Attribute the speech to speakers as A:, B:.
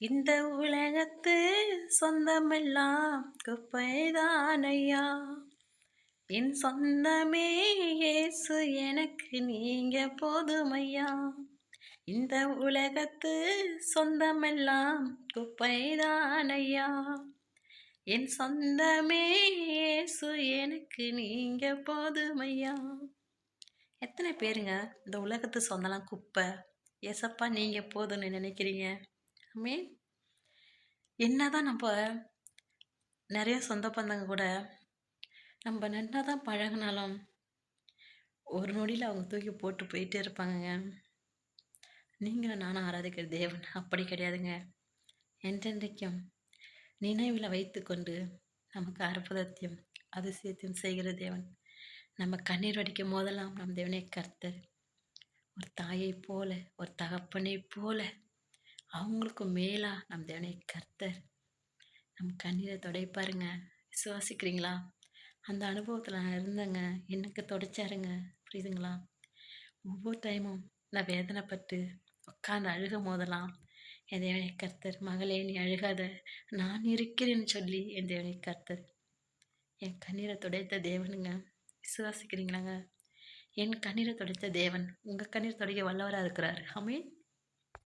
A: இந்த உலகத்து சொந்தமெல்லாம் குப்பைதானையா. என் சொந்தமே இயேசு, எனக்கு நீங்க போதுமையா. இந்த உலகத்து சொந்தமெல்லாம் குப்பைதானையா. என் சொந்தமே இயேசு, எனக்கு நீங்க போதுமையா. எத்தனை பேருங்க இந்த உலகத்து சொந்தம்லாம் குப்பை, ஏசப்பா நீங்க போதும்னு நினைக்கிறீங்க? ஆமென். என்னதான் நம்ம நிறைய சொந்த பந்தங்க கூட நம்ம நல்லா தான் பழகினாலும் ஒரு நொடியில் அவங்க தூக்கி போட்டு போயிட்டே இருப்பாங்கங்க. நீங்களும் நானும் ஆராதிக்கிற தேவன் அப்படி கிடையாதுங்க. என்றென்றைக்கும் நினைவில் வைத்து கொண்டு நமக்கு அற்புதத்தையும் அதிசயத்தையும் செய்கிற தேவன். நம்ம கண்ணீர் வடிக்கும் போதெல்லாம் நம் தேவனை கர்த்தர் ஒரு தாயை போல, ஒரு தகப்பனை போல, அவங்களுக்கு மேலா நம் தேவனை கர்த்தர் நம் கண்ணீரை துடைப்பாருங்க. விசுவாசிக்கிறீங்களா? அந்த அனுபவத்தில் நான் இருந்தேங்க. எனக்கு துடைச்சாருங்க. புரியுதுங்களா? ஒவ்வொரு டைமும் நான் வேதனைப்பட்டு உட்காந்து அழுகும் போதெல்லாம் என் தேவனை கர்த்தர், மகளே நீ அழுகாத, நான் இருக்கிறேன்னு சொல்லி என் தேவனை கர்த்தர் என் கண்ணீரை துடைத்த தேவனுங்க. விசுவாசிக்கிறீங்களாங்க? என் கண்ணீரை துடைத்த தேவன் உங்கள் கண்ணீர் துடைக்க வல்லவராக இருக்கிறார். ஆமென்.